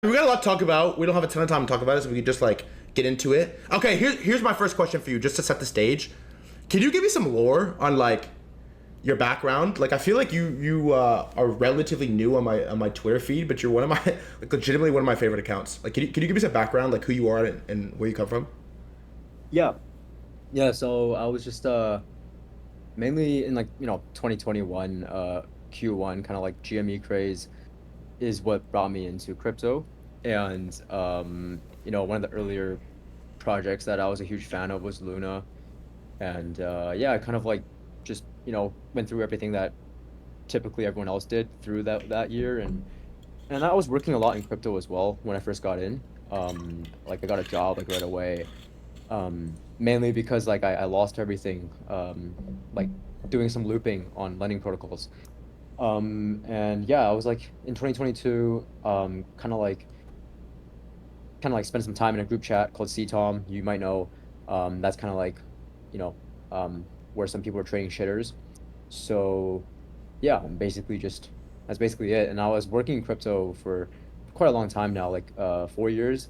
We got a lot to talk about. We don't have a ton of time to talk about it, so we can just like get into it. Okay, here's my first question for you, just to set the stage. Can you give me some lore on like your background? Like, I feel like you are relatively new on my Twitter feed, but you're one of my like legitimately one of my favorite accounts. Like, can you give me some background, like who you are and where you come from? Yeah. Yeah, so I was just mainly in 2021 Q1 kind of like GME craze is what brought me into crypto. And one of the earlier projects that I was a huge fan of was Luna. And yeah, I kind of like just, went through everything that typically everyone else did through that year and I was working a lot in crypto as well when I first got in. Like I got a job like right away, mainly because like I lost everything, like doing some looping on lending protocols. And yeah, I was like in 2022, kind of like spent some time in a group chat called CTOM. You might know, that's kind of like, you know, where some people are trading shitters. So yeah, basically just that's basically it. And I was working in crypto for quite a long time now, like 4 years.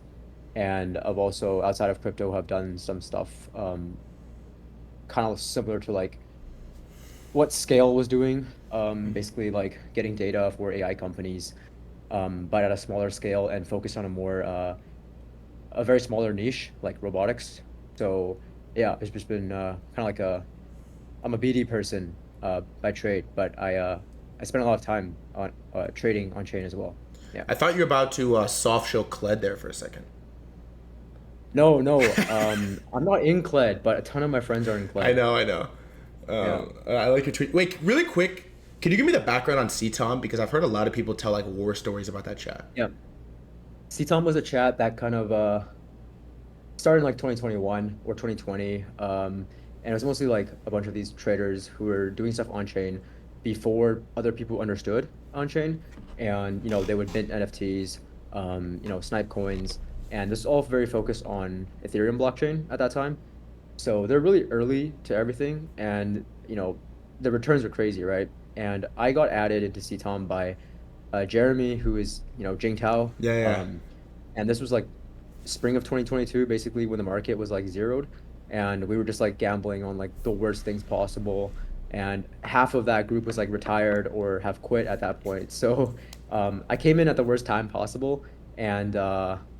And I've also outside of crypto have done some stuff kind of similar to like what Scale was doing, basically like getting data for AI companies, but at a smaller scale and focused on a very smaller niche like robotics. So yeah, it's just been kind of like I'm a BD person by trade, but I spend a lot of time on trading on chain as well. Yeah. I thought you were about to soft show Kled there for a second. No, no, I'm not in Cled, but a ton of my friends are in I Cled. know, I know. Yeah. I like your tweet. Wait, really quick, can you give me the background on CTOM? Because I've heard a lot of people tell like war stories about that chat. Yeah. CTOM was a chat that kind of started in like 2021 or 2020. And it was mostly like a bunch of these traders who were doing stuff on chain before other people understood on chain. And, they would mint NFTs, snipe coins. And this is all very focused on Ethereum blockchain at that time. So they're really early to everything. And, the returns are crazy, right? And I got added into CTOM by Jeremy, who is, Jing Tao. Yeah, yeah. And this was like spring of 2022, basically when the market was like zeroed, and we were just like gambling on like the worst things possible. And half of that group was like retired or have quit at that point. So I came in at the worst time possible. And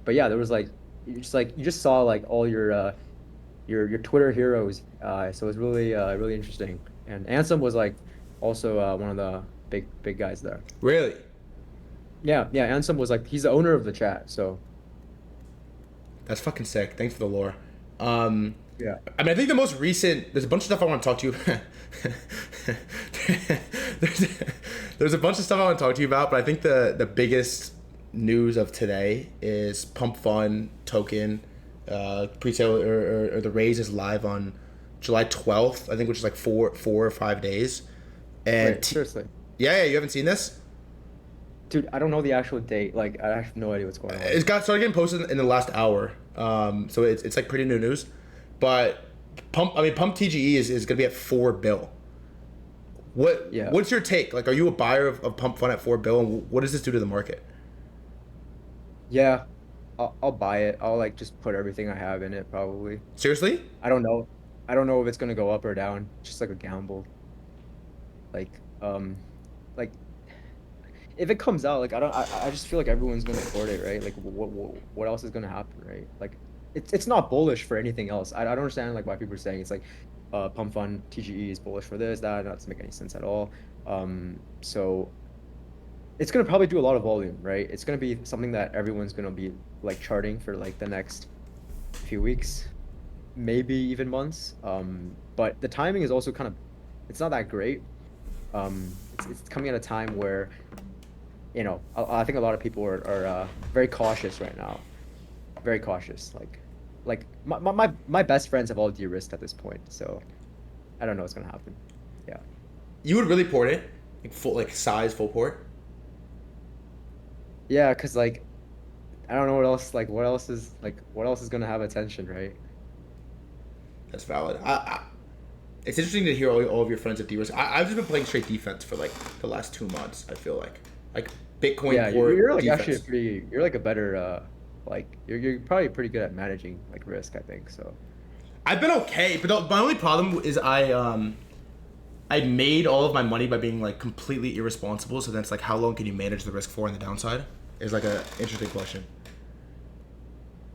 but yeah, there was like you just saw like all your Twitter heroes. So it was really really interesting. And Ansem was like also one of the big guys there. Really? Yeah, yeah. Ansem was like he's the owner of the chat. So That's fucking sick. Thanks for the lore. Um, yeah. I mean, I think the most recent. There's a bunch of stuff I want to talk to you. there's, there's a bunch of stuff I want to talk to you about, but I think the biggest news of today is Pump Fund token pre-sale or the raise is live on July 12th. I think, which is like four or 5 days. And Wait, seriously. yeah, yeah, you haven't seen this? Dude, I don't know the actual date. Like, I have no idea what's going on. It's got started getting posted in the last hour. So it's like pretty new news. But Pump TGE is gonna be at 4 bill. Yeah. What's your take? Like, are you a buyer of Pump Fund at 4 bill, and what does this do to the market? Yeah. I'll buy it. I'll like just put everything I have in it probably. Seriously? I don't know. I don't know if it's gonna go up or down. It's just like a gamble. Like, like if it comes out, like I just feel like everyone's gonna support it, right? Like what else is gonna happen, right? Like it's not bullish for anything else. I don't understand like why people are saying it's like pump fund TGE is bullish for this, that doesn't make any sense at all. So it's gonna probably do a lot of volume, right? It's gonna be something that everyone's gonna be like charting for like the next few weeks, maybe even months. But the timing is also kind of it's not that great. It's coming at a time where I think a lot of people are very cautious right now, very cautious. Like my best friends have all de-risked at this point, so I don't know what's gonna happen. Yeah, You would really port it, like full, like size full port. yeah, because like I don't know what else. Like what else is gonna have attention, right? That's valid. It's interesting to hear all of your friends at D-Risk. I've just been playing straight defense for like the last 2 months. I feel like Bitcoin Yeah, port you're like actually a defense. pretty you're like a better like you're probably pretty good at managing like risk, I think. So I've been okay, but my only problem is I made all of my money by being like completely irresponsible. So then it's like, how long can you manage the risk for on the downside? Is like a interesting question.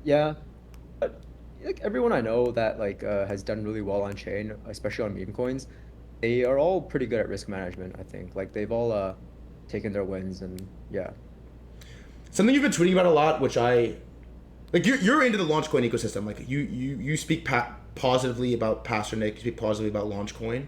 yeah, but like everyone I know that like has done really well on chain, especially on meme coins, they are all pretty good at risk management, I think. Like they've all taken their wins and yeah. Something you've been tweeting about a lot, which I like. You're into the Launchcoin ecosystem. Like you speak positively about Pasternak. You speak positively about Launchcoin.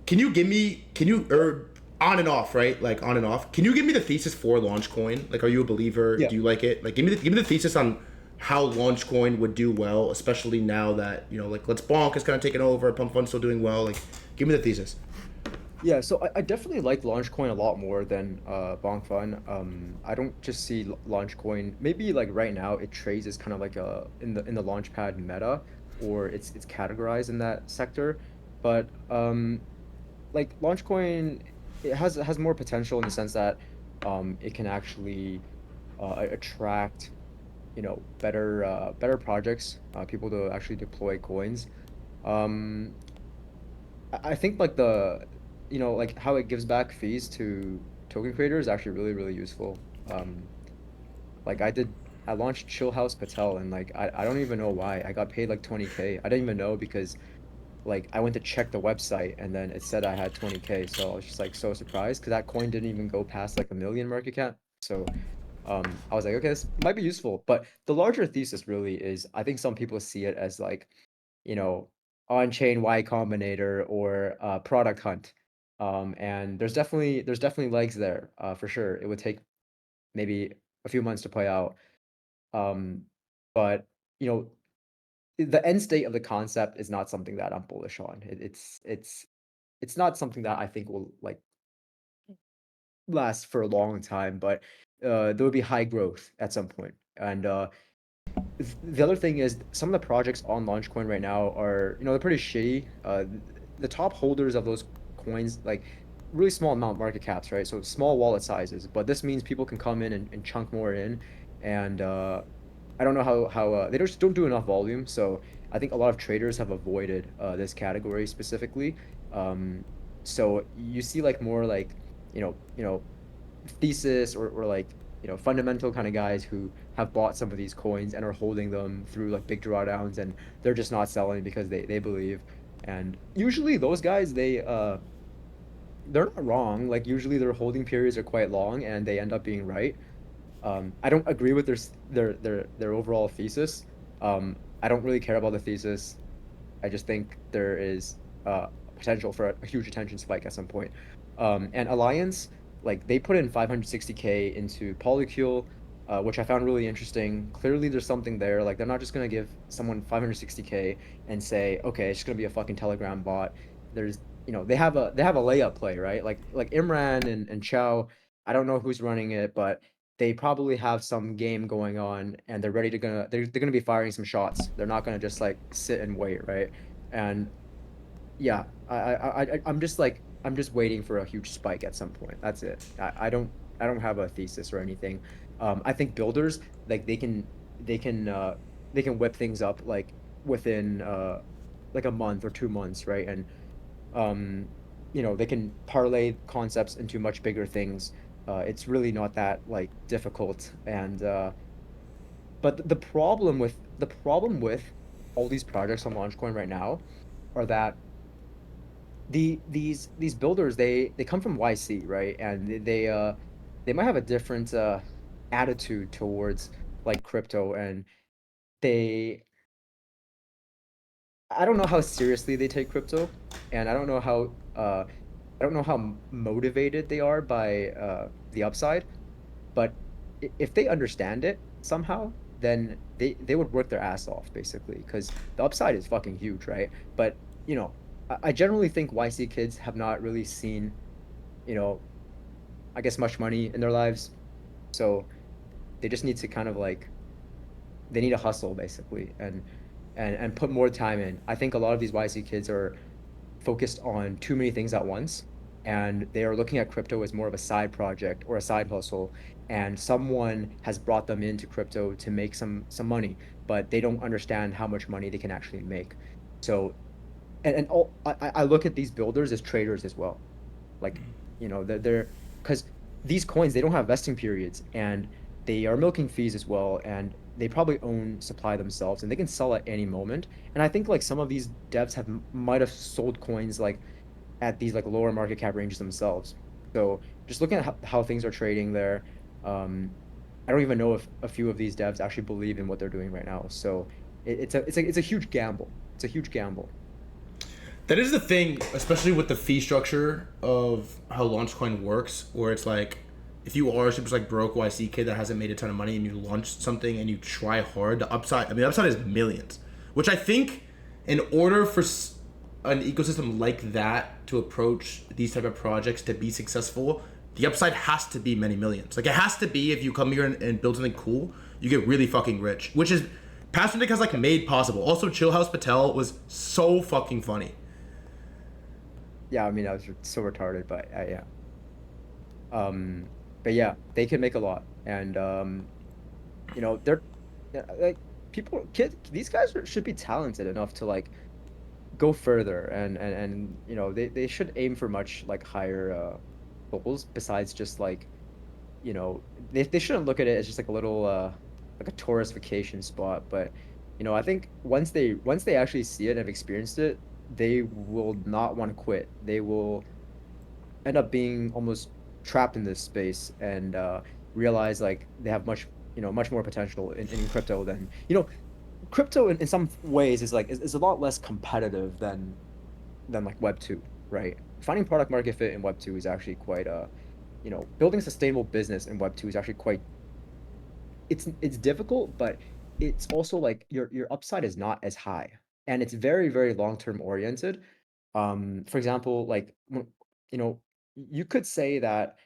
Can you give me? Can you on and off, right? Like on and off. Can you give me the thesis for Launchcoin? Like, are you a believer? Yeah. Do you like it? Like, give me the thesis on how Launchcoin would do well, especially now that like Let's Bonk is kind of taking over. Pump Fund's still doing well. Like, give me the thesis. Yeah, so I definitely like Launchcoin a lot more than Bonk Fun. I don't just see Launchcoin. Maybe like right now it trades as kind of like a in the Launchpad meta, or it's categorized in that sector. But like Launchcoin, it has more potential in the sense that it can actually attract better projects, people to actually deploy coins. Um, I think like like how it gives back fees to token creators is actually really, really useful. Like I launched Chill House Patel and like I don't even know why. I got paid like 20K. I didn't even know because like I went to check the website and then it said I had 20K. So I was just like so surprised because that coin didn't even go past like a million market cap. So I was like, okay, this might be useful. But the larger thesis really is I think some people see it as like you know, on-chain Y Combinator or product hunt. And there's definitely legs there, for sure. It would take maybe a few months to play out. Um, but you know, the end state of the concept is not something that I'm bullish on. It's not something that I think will like last for a long time, but there will be high growth at some point. And the other thing is some of the projects on Launchcoin right now are, they're pretty shitty. The top holders of those coins, like really small amount market caps, right? So small wallet sizes, but this means people can come in and chunk more in. And I don't know how they just don't do enough volume. So I think a lot of traders have avoided this category specifically. Um, so you see like more like, thesis or like fundamental kind of guys who have bought some of these coins and are holding them through like big drawdowns and they're just not selling because they believe. And usually those guys they're not wrong. Like usually their holding periods are quite long and they end up being right. I don't agree with their overall thesis. I don't really care about the thesis. I just think there is potential for a huge attention spike at some point. And Alliance, like they put in 560K into Polycule, which I found really interesting. Clearly, there's something there. Like they're not just gonna give someone 560K and say, okay, it's just gonna be a fucking Telegram bot. There's, they have a layup play, right? Like Imran and Chow. I don't know who's running it, but they probably have some game going on and they're ready to they're gonna be firing some shots. They're not gonna just like sit and wait, right? And yeah, I'm just waiting for a huge spike at some point. That's it. I don't have a thesis or anything. I think builders like they can uh they can whip things up like within like a month or 2 months, right? And um they can parlay concepts into much bigger things. It's really not that like difficult. And but the problem with all these projects on Launchcoin right now are that these builders they come from YC, right? And they might have a different attitude towards like crypto, and they I don't know how seriously they take crypto, and I don't know how motivated they are by the upside. But if they understand it somehow, then they would work their ass off basically because the upside is fucking huge, right? But I generally think YC kids have not really seen, you know, I guess much money in their lives, so they just need to kind of like they need to hustle basically and put more time in. I think a lot of these YC kids are focused on too many things at once, and they are looking at crypto as more of a side project or a side hustle, and someone has brought them into crypto to make some money, but they don't understand how much money they can actually make. So and all I look at these builders as traders as well. Like, they're because these coins, they don't have vesting periods, and they are milking fees as well, and they probably own supply themselves, and they can sell at any moment. And I think like some of these devs might have sold coins like at these like lower market cap ranges themselves. So just looking at how things are trading there, um, I don't even know if a few of these devs actually believe in what they're doing right now. So it's a huge gamble. It's a huge gamble. That is the thing, especially with the fee structure of how Launchcoin works, where it's like, if you are just like broke YC kid that hasn't made a ton of money and you launch something and you try hard, the upside, I mean, the upside is millions. Which I think, in order for an ecosystem like that to approach these type of projects to be successful, the upside has to be many millions. Like, it has to be, if you come here and build something cool, you get really fucking rich, which is Pastor Nick has like made possible. Also, Chill House Patel was so fucking funny. Yeah, I mean, I was so retarded, but yeah. Um, but yeah, they can make a lot, and they're, yeah, like, these guys should be talented enough to like go further, and they should aim for much like higher goals besides just like, they shouldn't look at it as just like a little like a tourist vacation spot. But I think once they actually see it and have experienced it, they will not want to quit. They will end up being almost trapped in this space, and realize like they have much more potential in crypto than crypto in some ways is a lot less competitive than like Web 2, right? Finding product market fit in Web 2 is actually quite building a sustainable business in Web 2 is actually quite, it's difficult, but it's also like your upside is not as high, and it's very, very long-term oriented. For example, like you know, you could say that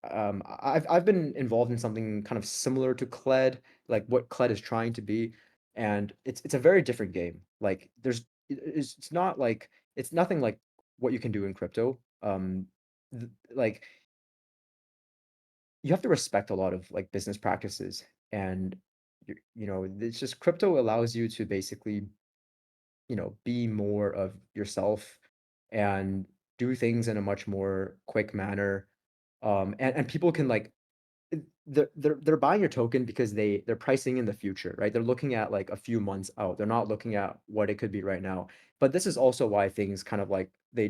I've been involved in something kind of similar to CLED, like what CLED is trying to be, and it's a very different game. Like it's not like it's nothing like what you can do in crypto. Like you have to respect a lot of like business practices, and it's just crypto allows you to basically be more of yourself and do things in a much more quick manner. And people can like they're buying your token because they're pricing in the future, right? They're looking at like a few months out. They're not looking at what it could be right now. But this is also why things kind of like they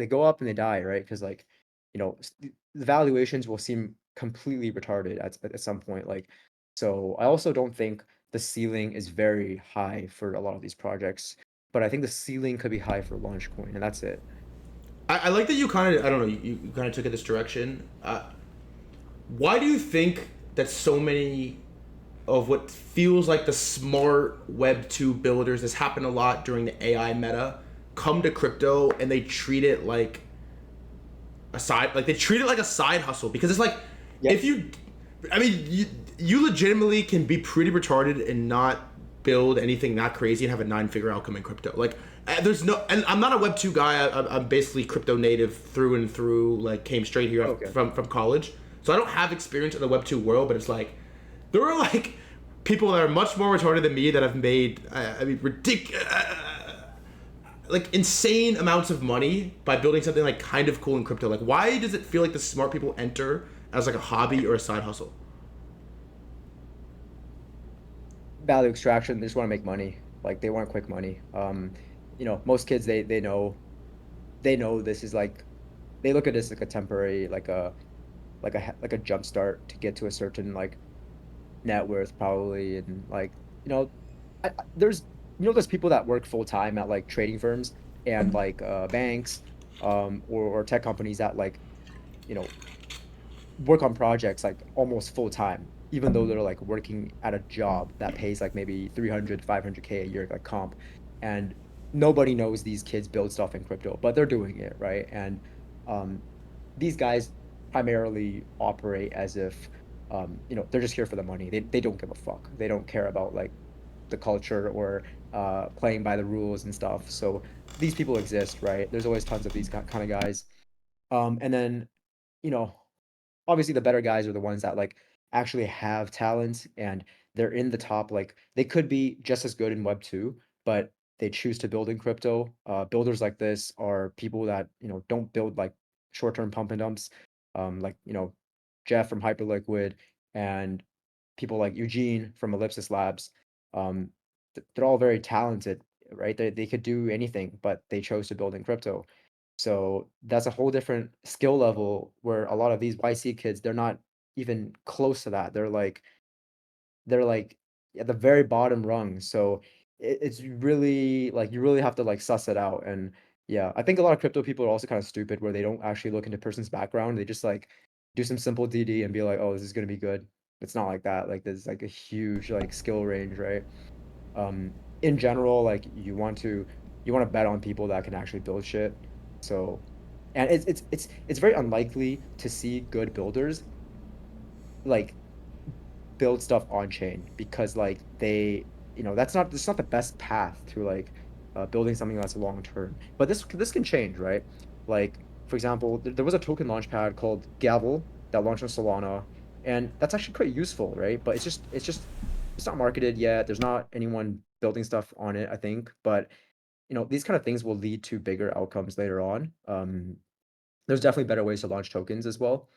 go up and they die, right? Because like the valuations will seem completely retarded at some point. Like, so I also don't think the ceiling is very high for a lot of these projects, but I think the ceiling could be high for Launchcoin, and that's it. I like that you kind of, I don't know, you kind of took it this direction. Why do you think that so many of what feels like the smart Web 2 builders, this happened a lot during the AI meta, come to crypto and they treat it like they treat it like a side hustle? Because it's like, Yep. if you, I mean, you legitimately can be pretty retarded and not build anything that crazy and have a 9-figure outcome in crypto. Like, there's no, and I'm not a Web 2 guy. I'm basically crypto native through and through. Like, came straight here Okay. from college, so I don't have experience in the Web 2 world. But it's like, there are like people that are much more retarded than me that have made, I mean, ridiculous, like insane amounts of money by building something like kind of cool in crypto. Like, why does it feel like the smart people enter as like a hobby or a side hustle? Value extraction. They just want to make money. Like they want quick money. Most kids they know this is like they look at this like a temporary like a jump start to get to a certain like net worth probably, and like there's there's people that work full time at like trading firms and like banks, or tech companies that like you know work on projects like almost full time, even though they're like working at a job that pays like maybe 300 500K a year like comp. And nobody knows these kids build stuff in crypto, but they're doing it, right? And um these guys primarily operate as if they're just here for the money. They don't give a fuck. They don't care about like the culture or playing by the rules and stuff. So these people exist, right? There's always tons of these kind of guys. And then, you know, obviously the better guys are the ones that like actually have talent and they're in the top. Like they could be just as good in Web 2, but they choose to build in crypto. Builders like this are people that, don't build like short-term pump and dumps. Like, Jeff from Hyperliquid and people like Eugene from Ellipsis Labs. Um, they're all very talented, right? They could do anything, but they chose to build in crypto. So that's a whole different skill level where a lot of these YC kids, they're not even close to that. They're like at the very bottom rung. So it's really like you really have to like suss it out. And yeah, I think a lot of crypto people are also kind of stupid where they don't actually look into person's background. They just like do some simple DD and be like, oh, this is gonna be good. It's not like that. Like there's like a huge like skill range, right? In general, like you want to bet on people that can actually build shit. So, and it's very unlikely to see good builders like build stuff on chain because like that's not the best path to like building something that's long term. But this can change, right? Like for example, there was a token launchpad called Gavel that launched on Solana, and that's actually quite useful, right? But it's not marketed yet. There's not anyone building stuff on it, I think. But these kind of things will lead to bigger outcomes later on. There's definitely better ways to launch tokens as well.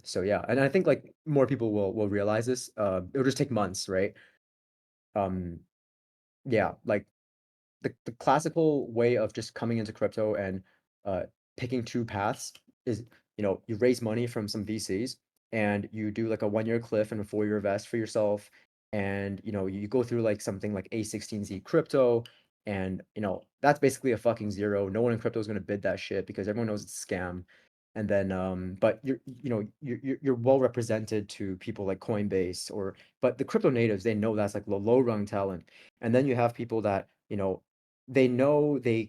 So yeah, and I think like more people will realize this. It'll just take months, right? Um, yeah, like the classical way of just coming into crypto and uh, picking two paths is you raise money from some VCs and you do like a 1 year cliff and a 4 year vest for yourself, and you go through like something like A16Z crypto, and that's basically a fucking zero. No one in crypto is going to bid that shit because everyone knows it's a scam. And then but you're well represented to people like Coinbase, but the crypto natives, they know that's like low rung talent. And then you have people that they know they're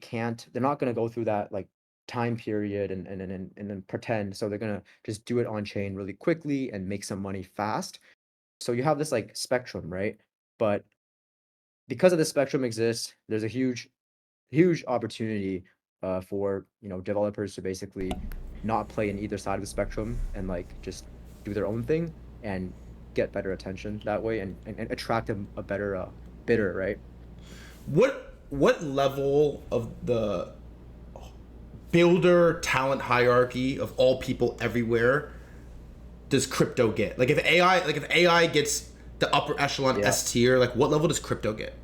not going to go through that like time period and then pretend, so they're going to just do it on chain really quickly and make some money fast. So you have this like spectrum, right? But because of the spectrum exists, there's a huge opportunity for developers to basically not play in either side of the spectrum and like just do their own thing and get better attention that way, and attract a better bidder, right? What level of the builder talent hierarchy of all people everywhere does crypto get? Like if AI gets the upper echelon Yeah. S tier, like what level does crypto get?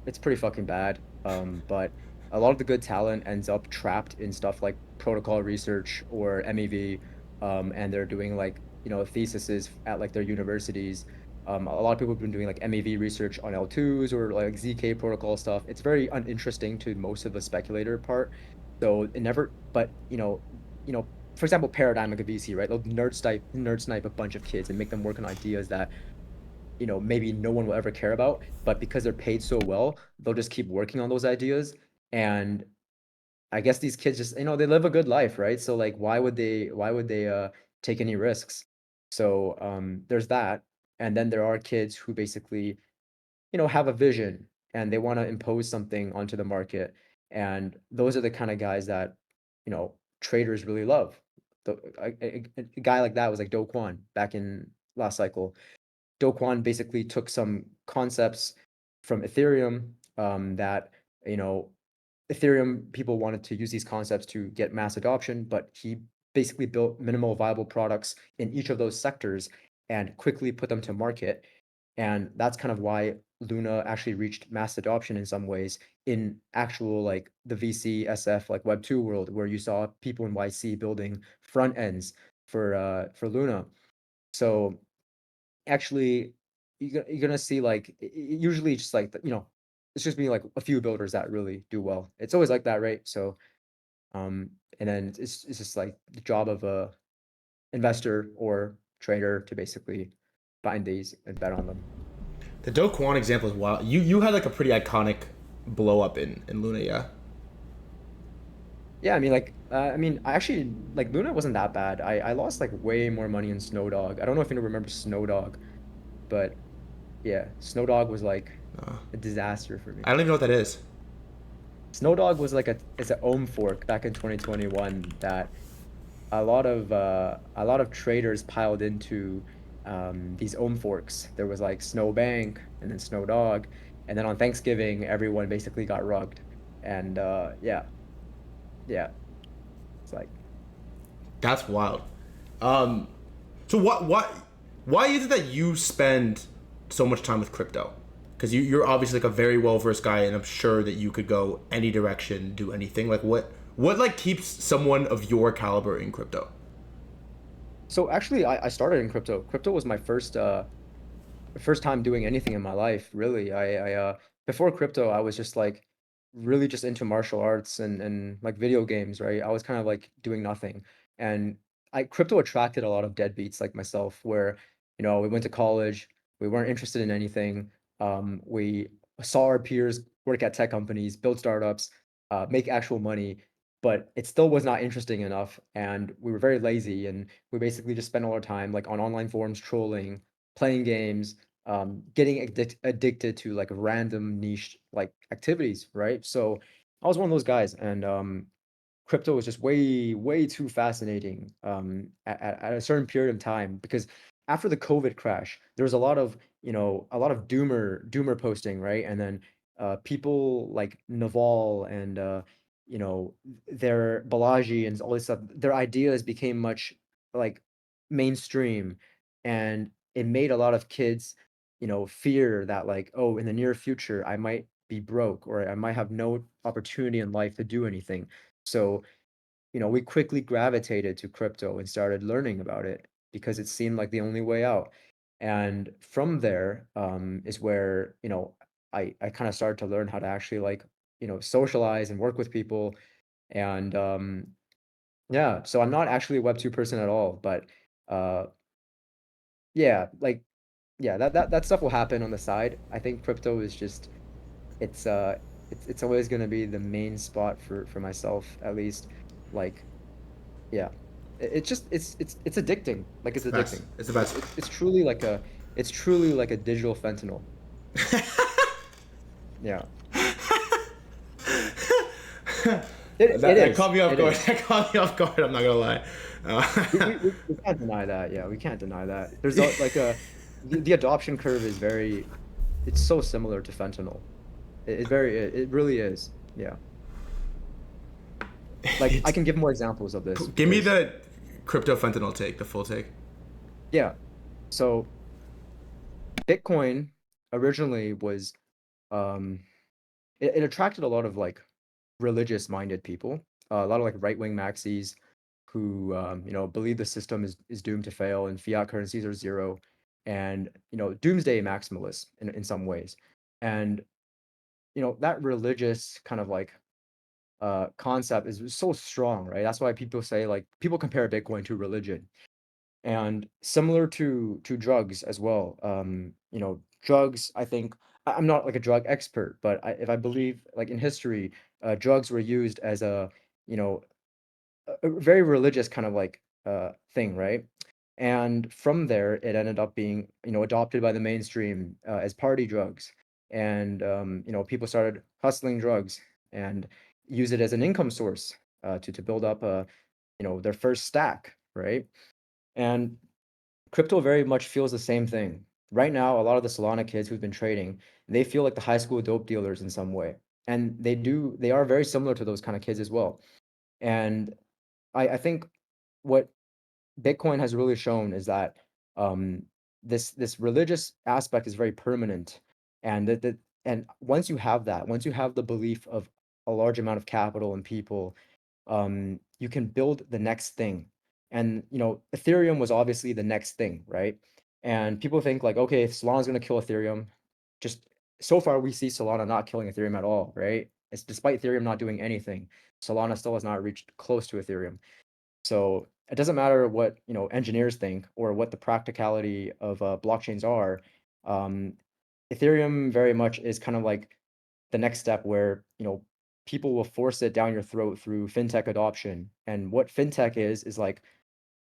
It's pretty fucking bad. But a lot of the good talent ends up trapped in stuff like protocol research or MEV, and they're doing like theses at like their universities. A lot of people have been doing like MEV research on L2s or like ZK protocol stuff. It's very uninteresting to most of the speculator part. So it never, but for example, Paradigm like a VC, right? They'll nerd snipe a bunch of kids and make them work on ideas that maybe no one will ever care about, but because they're paid so well, they'll just keep working on those ideas. And I guess these kids just, they live a good life, right? So like, why would they take any risks? So there's that. And then there are kids who basically, have a vision and they want to impose something onto the market. And those are the kind of guys that, traders really love. A guy like that was like Do Kwon back in last cycle. Do Kwon basically took some concepts from Ethereum, that you know Ethereum people wanted to use these concepts to get mass adoption, but he basically built minimal viable products in each of those sectors and quickly put them to market. And that's kind of why Luna actually reached mass adoption in some ways in actual like the VC SF like Web 2 world, where you saw people in YC building front ends for Luna. So actually you're gonna see like usually just like it's just being like a few builders that really do well. It's always like that, right? So um and then it's just like the job of a investor or trader to basically find these and bet on them. The Do Kwon example is wild. You had like a pretty iconic blow up in Luna, yeah. Yeah, I mean like I actually like Luna wasn't that bad. I lost like way more money in Snowdog. I don't know if you remember Snowdog, but yeah, Snowdog was like Uh, a disaster for me. I don't even know what that is. Snowdog was like it's an ohm fork back in 2021 that a lot of traders piled into these ohm forks. There was like Snowbank and then Snowdog, and then on Thanksgiving everyone basically got rugged. And yeah, yeah, it's like That's wild. Um, so why is it that you spend so much time with crypto? Because you're obviously like a very well versed guy, and I'm sure that you could go any direction, do anything. Like what like keeps someone of your caliber in crypto? so actually I started in crypto. Crypto was my first time doing anything in my life, really. Before crypto, I was just like really just into martial arts and like video games, right? I was kind of like doing nothing. And I crypto attracted a lot of deadbeats like myself, where, we went to college, we weren't interested in anything. We saw our peers work at tech companies, build startups, make actual money, but it still was not interesting enough. And we were very lazy, and we basically just spent all our time like on online forums trolling, playing games, getting addicted to like random niche like activities, right? So I was one of those guys, and crypto was just way too fascinating at a certain period of time because after the COVID crash, there was a lot of a lot of doomer posting, right? And then people like Naval and you know their Balaji and all this stuff, their ideas became much like mainstream, and it made a lot of kids fear that like, oh, in the near future I might be broke or I might have no opportunity in life to do anything. So, we quickly gravitated to crypto and started learning about it because it seemed like the only way out. And from there, is where, I kind of started to learn how to actually like, socialize and work with people. And yeah, so I'm not actually a Web2 person at all, but uh, yeah, like, yeah, that stuff will happen on the side. I think crypto is just, it's it's always going to be the main spot for myself, at least. Like, yeah. It's just it's addicting. Like it's It's the best. addicting. It's the It's best. it's it's truly like a it's truly like a digital fentanyl. Yeah. It That is. caught me off It guard. is. That caught me off guard. I'm not gonna lie. We can't deny that. Yeah, we can't deny that. There's like the adoption curve is very, it's so similar to fentanyl. It really is. Yeah. Like I it's can give more examples of this. give me There's the crypto fentanyl take, the full take. Yeah. So Bitcoin originally was um it attracted a lot of like religious minded people, a lot of like right wing maxis who believe the system is doomed to fail and fiat currencies are zero, and doomsday maximalists in some ways. And that religious kind of like concept is so strong, right? That's why people say like people compare Bitcoin to religion. And similar to drugs as well. Drugs, I think I'm not like a drug expert, but if I believe like in history, drugs were used as you know a very religious kind of like thing, right? And from there, it ended up being adopted by the mainstream as party drugs, and people started hustling drugs and use it as an income source to build up their first stack, right? And crypto very much feels the same thing. Right now, a lot of the Solana kids who've been trading, they feel like the high school dope dealers in some way. And they are very similar to those kind of kids as well. And I think what Bitcoin has really shown is that um, this religious aspect is very permanent, and and once you have that, once you have the belief of a large amount of capital and people, you can build the next thing. And Ethereum was obviously the next thing, right? And people think like, okay, if Solana's going to kill Ethereum, just so far we see Solana not killing Ethereum at all, right? It's despite Ethereum not doing anything, Solana still has not reached close to Ethereum. So it doesn't matter what engineers think or what the practicality of blockchains are. Um, Ethereum very much is kind of like the next step where people will force it down your throat through fintech adoption. And what fintech is like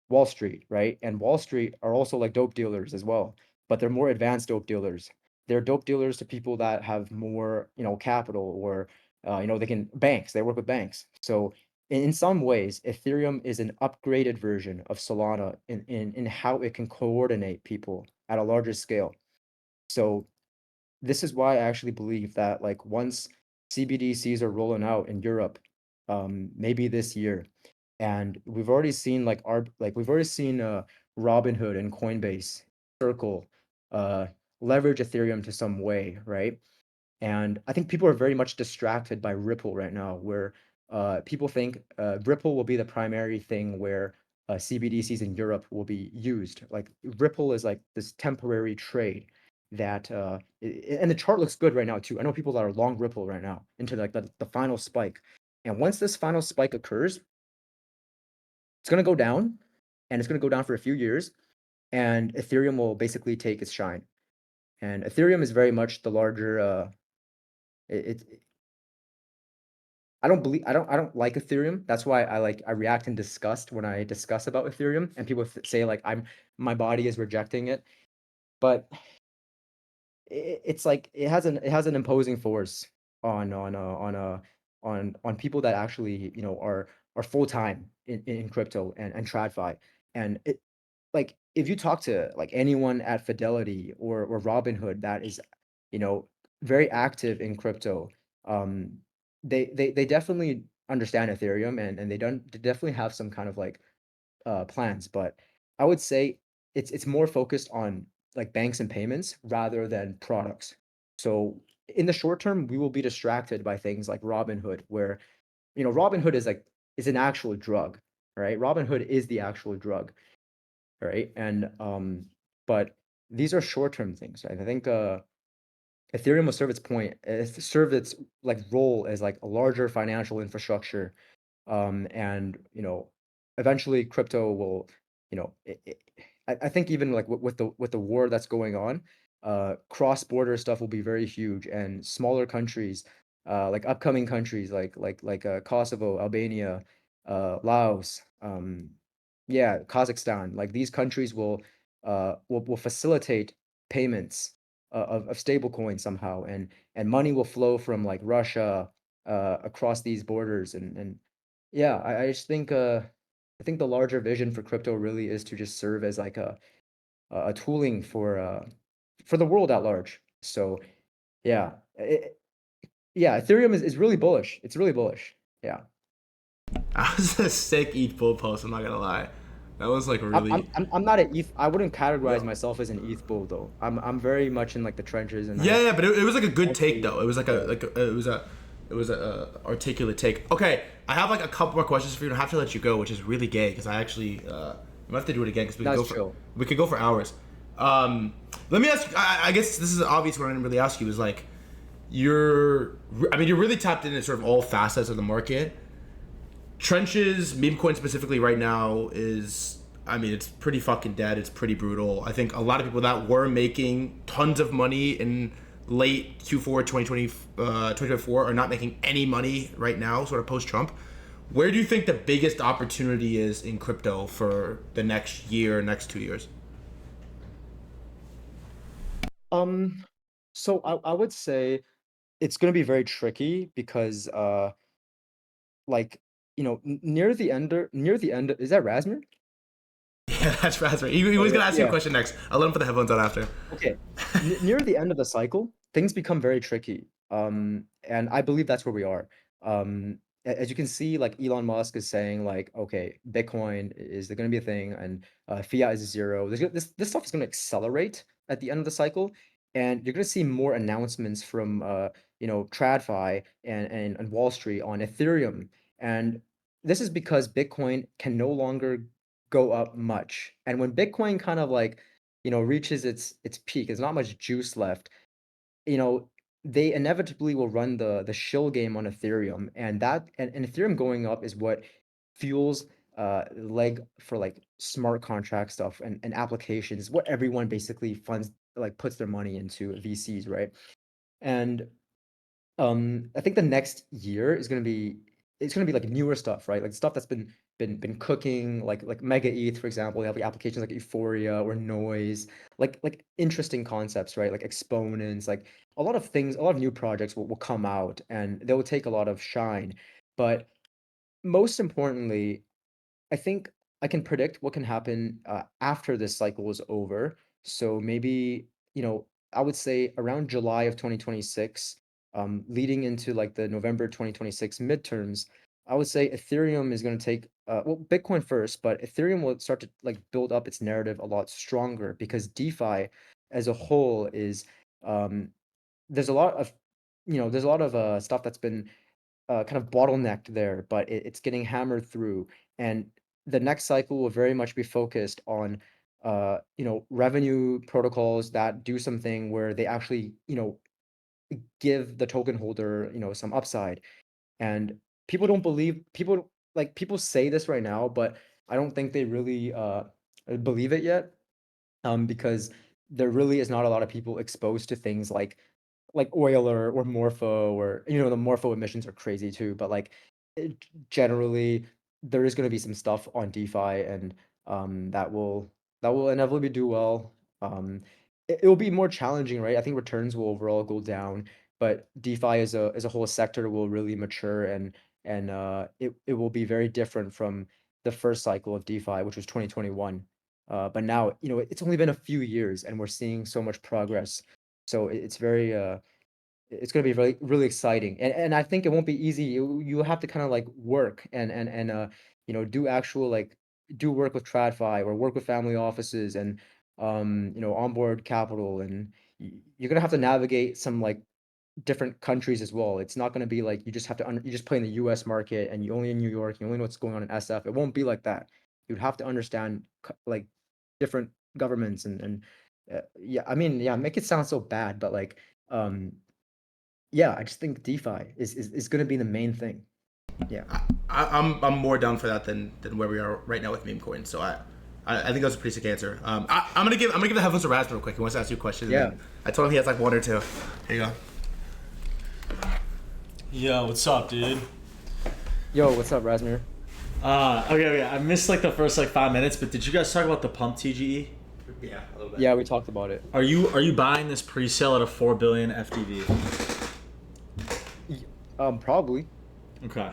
Wall Street, right? And Wall Street are also like dope dealers as well, but they're more advanced dope dealers. They're dope dealers to people that have more capital or They can banks. They work with banks. So in some ways, Ethereum is an upgraded version of Solana in how it can coordinate people at a larger scale. So this is why I actually believe that like once CBDCs are rolling out in Europe, maybe this year, and we've already seen Robinhood and Coinbase, Circle, uh, leverage Ethereum to some way, right? And I think people are very much distracted by Ripple right now, where people think Ripple will be the primary thing where CBDCs in Europe will be used. Like Ripple is like this temporary trade that, and the chart looks good right now too. I know people that are long Ripple right now into like the final spike. And once this final spike occurs, it's going to go down, and it's going to go down for a few years, and Ethereum will basically take its shine. And Ethereum is very much the larger. It I don't like Ethereum. That's why I react in disgust when I discuss about Ethereum, and people say like my body is rejecting it. But it's like it has an imposing force on people that actually are full time in crypto and TradFi. And it like if you talk to like anyone at Fidelity or Robinhood that is you know very active in crypto, um they definitely understand Ethereum, and they definitely have some kind of like plans. But I would say it's more focused on like banks and payments rather than products. So in the short term, we will be distracted by things like Robinhood, where Robinhood is an actual drug, right? Robinhood is the actual drug, right? And but these are short term things, right? I think Ethereum will serve its like role as like a larger financial infrastructure, and eventually crypto will, I think even like with the war that's going on, cross border stuff will be very huge, and smaller countries, like upcoming countries like Kosovo, Albania, Laos, yeah, Kazakhstan, like these countries will facilitate payments of stable coins somehow, and money will flow from like Russia across these borders, and yeah, I just think I think the larger vision for crypto really is to just serve as like a tooling for the world at large. So yeah, yeah, Ethereum is really bullish. It's really bullish. Yeah. That was a sick ETH bull post. I'm not gonna lie. That was like really. I'm not an ETH. I wouldn't categorize Yo. myself as an ETH bull though. I'm very much in like the trenches, and Yeah, yeah, but it was like a good take mostly though. It was like yeah. it was a articulate take. Okay, I have like a couple more questions for you. I have to let you go, which is really gay because I actually we have to do it again because That's chill. we could go for hours. Let me ask. I guess this is obvious. What I didn't really ask you is like you're really tapped into sort of all facets of the market. Trenches, meme coin specifically right now is, I mean, it's pretty fucking dead. It's pretty brutal. I think a lot of people that were making tons of money in late Q4 2024 are not making any money right now, sort of post Trump. Where do you think the biggest opportunity is in crypto for the next year, next 2 years? Um, so I would say it's gonna be very tricky because like near the end, is that Rasmus? Yeah, that's right. He Oh was yeah, gonna ask you a yeah. question next. I'll let him put the headphones on after. Okay. Near the end of the cycle, things become very tricky. And I believe that's where we are. As you can see, like Elon Musk is saying, like, okay, Bitcoin is going to be a thing, and fiat is zero. This stuff is going to accelerate at the end of the cycle, and you're going to see more announcements from TradFi and Wall Street on Ethereum, and this is because Bitcoin can no longer go up much, and when Bitcoin kind of like reaches its peak, there's not much juice left, you know, they inevitably will run the shill game on Ethereum, and Ethereum going up is what fuels leg for like smart contract stuff and applications, what everyone basically funds like puts their money into VCs, right? And I think the next year is gonna be it's gonna be like newer stuff, right? Like stuff that's been been cooking, like Mega ETH, for example. You have like applications like Euphoria or Noise, like interesting concepts, right? Like exponents, like a lot of things, a lot of new projects will come out and they will take a lot of shine. But most importantly, I think I can predict what can happen after this cycle is over. So maybe, I would say around July of 2026, leading into like the November 2026 midterms, I would say Ethereum is going to take, well, Bitcoin first, but Ethereum will start to like build up its narrative a lot stronger because DeFi as a whole is, um, there's a lot of, there's a lot of stuff that's been kind of bottlenecked there, but it's getting hammered through. And the next cycle will very much be focused on, revenue protocols that do something where they actually, give the token holder, some upside. And people don't believe people say this right now, but I don't think they really believe it yet, because there really is not a lot of people exposed to things like oil or morpho, or the morpho emissions are crazy too, but like generally there is going to be some stuff on DeFi, and that will inevitably do well. It will be more challenging, right? I think returns will overall go down, but DeFi as a whole sector will really mature, and it will be very different from the first cycle of DeFi, which was 2021. But now, it's only been a few years and we're seeing so much progress. So it's very it's going to be really really exciting. And I think it won't be easy. You have to kind of like work and do actual like do work with TradFi or work with family offices and onboard capital, and you're going to have to navigate some like different countries as well. It's not going to be like you just have to you just play in the US market and you only in New York, you only know what's going on in SF. It won't be like that. You'd have to understand like different governments and yeah, I mean, yeah, make it sound so bad, but like um yeah, I just think DeFi is going to be the main thing. Yeah. I'm more down for that than where we are right now with meme coins. So I think that's a pretty sick answer. I'm gonna give the headphones to Raz real quick. He wants to ask you a question. Yeah. I told him he has like one or two. Here you go. Yo, what's up, dude? Yo, what's up, Razmir? Okay. I missed like the first like 5 minutes, but did you guys talk about the pump TGE? Yeah, a little bit. Yeah, we talked about it. Are you buying this pre-sale at a 4 billion FDV? Probably. Okay.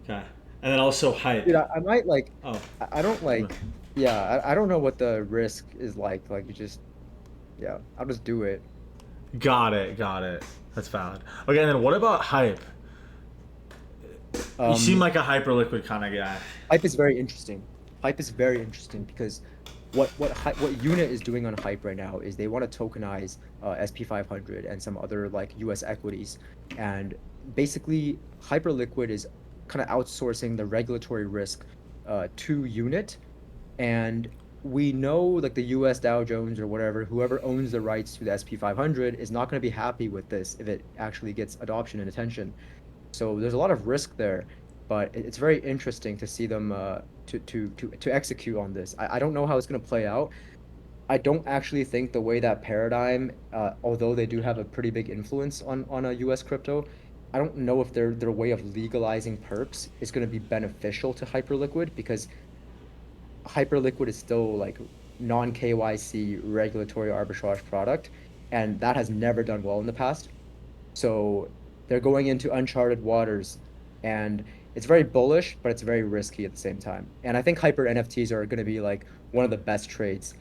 Okay. And then also hype. Dude, I might like. Oh. I don't like. Yeah, I don't know what the risk is like. Like you just, yeah, I'll just do it. Got it. That's valid. Okay, and then what about hype? You seem like a Hyperliquid kind of guy. Hype is very interesting. Hype is very interesting because what Unit is doing on Hype right now is they want to tokenize SP500 and some other like US equities, and basically Hyperliquid is kind of outsourcing the regulatory risk to Unit, and we know like the US Dow Jones or whatever, whoever owns the rights to the SP500 is not going to be happy with this if it actually gets adoption and attention. So there's a lot of risk there, but it's very interesting to see them to execute on this. I don't know how it's going to play out. I don't actually think the way that paradigm, although they do have a pretty big influence on a US crypto, I don't know if their way of legalizing perps is going to be beneficial to Hyperliquid, because Hyperliquid is still like non-KYC regulatory arbitrage product, and that has never done well in the past. So they're going into uncharted waters, and it's very bullish, but it's very risky at the same time. And I think Hyper NFTs are going to be like one of the best trades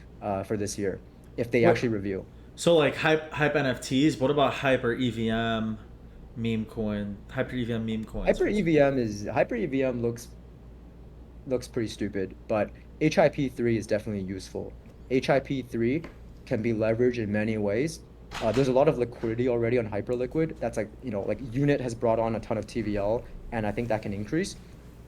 for this year if they actually reveal. So like hype NFTs. What about Hyper EVM meme coin? Hyper EVM meme coins. Hyper EVM looks pretty stupid, but HIP3 is definitely useful. HIP3 can be leveraged in many ways. There's a lot of liquidity already on Hyperliquid. That's like, like Unit has brought on a ton of TVL, and I think that can increase.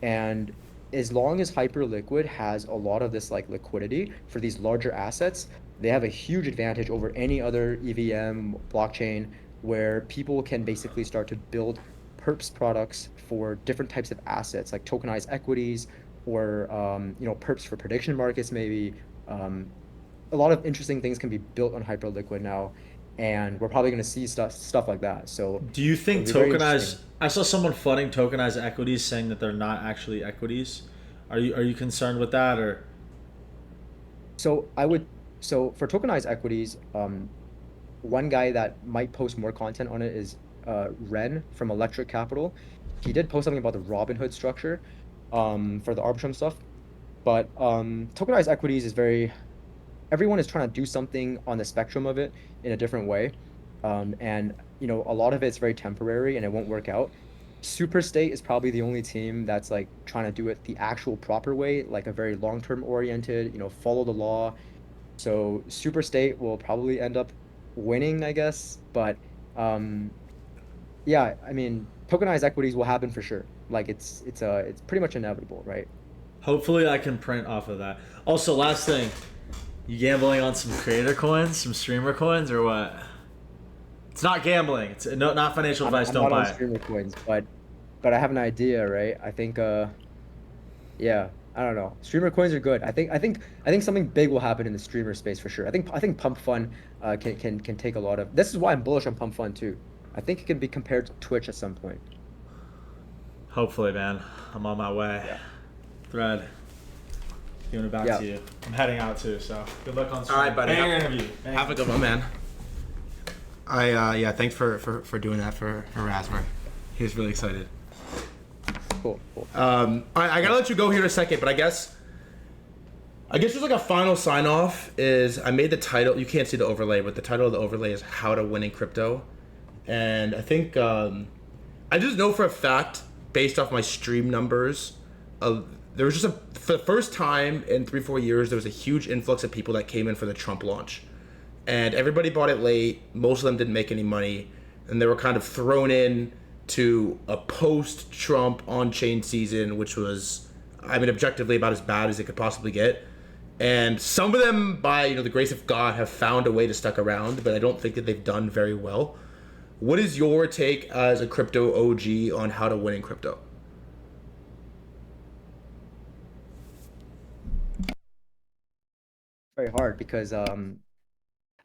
And as long as Hyperliquid has a lot of this like liquidity for these larger assets, they have a huge advantage over any other EVM blockchain, where people can basically start to build perps products for different types of assets, like tokenized equities, or perps for prediction markets maybe. A lot of interesting things can be built on Hyperliquid now, and we're probably going to see stuff like that. So Do you it'll think be very tokenized? interesting. I saw someone flooding tokenized equities, saying that they're not actually equities. Are you concerned with that, or So I would so for tokenized equities, one guy that might post more content on it is Ren from Electric Capital. He did post something about the Robinhood structure for the Arbitrum stuff. But tokenized equities is very everyone is trying to do something on the spectrum of it in a different way. And a lot of it's very temporary and it won't work out. Superstate is probably the only team that's like trying to do it the actual proper way, like a very long-term oriented, follow the law. So Superstate will probably end up winning, I guess. But um, yeah, I mean, tokenized equities will happen for sure. Like it's pretty much inevitable, right? hopefully I can print off of that. Also, last thing, you gambling on some creator coins, some streamer coins, or what? It's not gambling. It's no, not financial I'm advice. I'm Don't not on buy it. streamer coins, but I have an idea, right? I think yeah, I don't know. Streamer coins are good. I think something big will happen in the streamer space for sure. I think Pump Fun can take a lot of. This is why I'm bullish on Pump Fun too. I think it can be compared to Twitch at some point. Hopefully, man. I'm on my way. Yeah. Thread. Giving it back Yeah. to you. I'm heading out too, so good luck on All right, buddy. Banger interview. Banger. Have a good one, man. Yeah, thanks for doing that for Rasmer. He was really excited. Cool, cool. All right, I gotta let you go here in a second, but I guess just like a final sign off is I made the title. You can't see the overlay, but the title of the overlay is "How to Win in Crypto," and I think I just know for a fact, based off my stream numbers, there was just for the first time in 3-4 years, there was a huge influx of people that came in for the Trump launch, and everybody bought it late. Most of them didn't make any money, and they were kind of thrown in to a post-Trump on-chain season, which was, I mean, objectively about as bad as it could possibly get. And some of them, by the grace of God, have found a way to stuck around, but I don't think that they've done very well. What is your take as a crypto OG on how to win in crypto? Very hard because I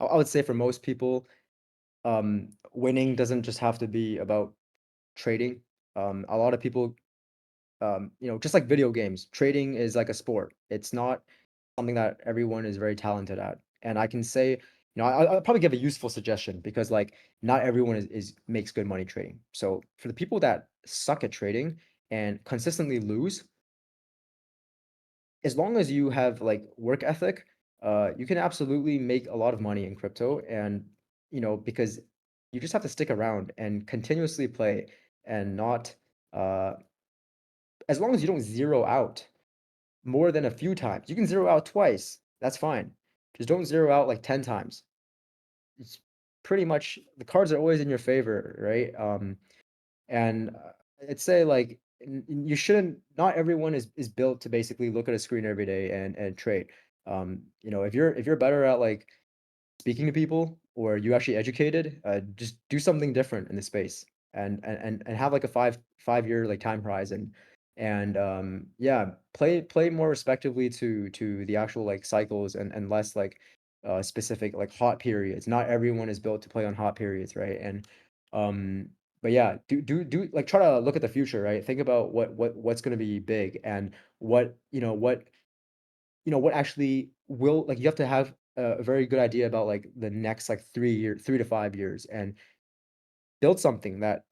would say for most people, winning doesn't just have to be about trading. A lot of people, just like video games, trading is like a sport. It's not something that everyone is very talented at. And I can say, I'll probably give a useful suggestion because like not everyone is makes good money trading. So for the people that suck at trading and consistently lose, as long as you have like work ethic, you can absolutely make a lot of money in crypto. And because you just have to stick around and continuously play and not uh, as long as you don't zero out more than a few times. You can zero out twice. That's fine. Just don't zero out like 10 times. It's pretty much the cards are always in your favor, right? And I'd say like you shouldn't. Not everyone is built to basically look at a screen every day and trade. If you're better at like speaking to people or you actually educated, just do something different in the space and have like a five year like time horizon and yeah, play more respectively to the actual like cycles and less like specific like hot periods. Not everyone is built to play on hot periods, right? And um but yeah, do like try to look at the future, right? Think about what's going to be big and what actually will like you have to have a very good idea about like the next like 3 to 5 years and build something that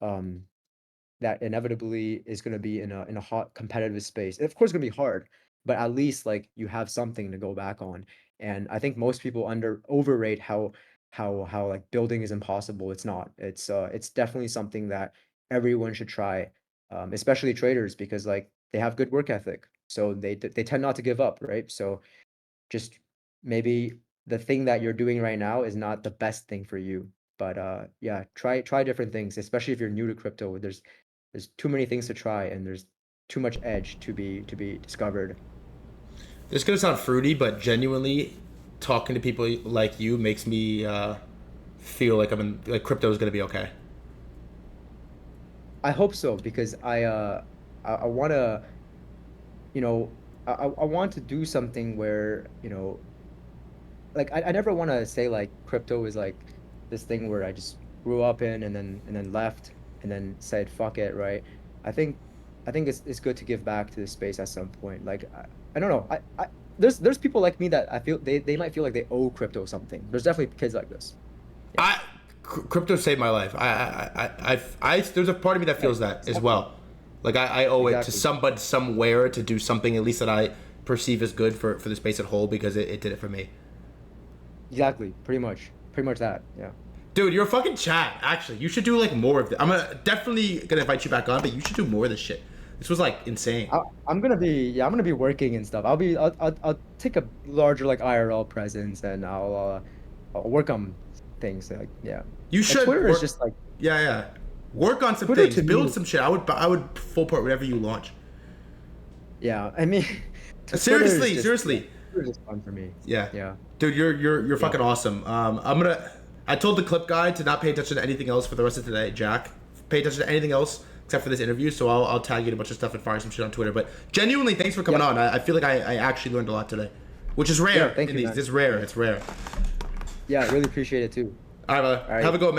inevitably is going to be in a hot competitive space. Of course, it's going to be hard, but at least like you have something to go back on. And I think most people overrate how like building is impossible. It's not. It's definitely something that everyone should try, especially traders because like they have good work ethic, so they tend not to give up, right? So just maybe the thing that you're doing right now is not the best thing for you. But yeah, try different things, especially if you're new to crypto. There's too many things to try and there's too much edge to be discovered. This is gonna sound fruity, but genuinely, talking to people like you makes me feel like like crypto is gonna be okay. I hope so because I want to, I want to do something where, like I never want to say like crypto is like this thing where I just grew up in and then left and then said fuck it, right? I think it's good to give back to the space at some point. Like I don't know. There's people like me that I feel they might feel like they owe crypto something. There's definitely kids like this. Crypto saved my life. I there's a part of me that feels that as well. Like I owe it to somebody somewhere to do something at least that I perceive as good for the space at whole because it did it for me. Exactly. Pretty much that. Yeah. Dude, you're a fucking chat. Actually, you should do like more of this. Definitely gonna invite you back on, but you should do more of this shit. This was like insane. I'm gonna be working and stuff. I'll take a larger like IRL presence and I'll work on things like yeah. You should. Twitter is just like yeah. Work on some Twitter things. to Build me- some shit. I would full port whatever you launch. yeah. I mean, Seriously. Twitter's just fun for me. Yeah. Yeah. Dude, you're fucking awesome. I told the clip guy to not pay attention to anything else for the rest of today, Jack. Pay attention to anything else except for this interview, so I'll tag you in a bunch of stuff and fire some shit on Twitter. But genuinely, thanks for coming on. I feel like I actually learned a lot today, which is rare. Thank you, man. It's rare. It's rare. Yeah, I really appreciate it too. All right, brother. All right. Have a go, man.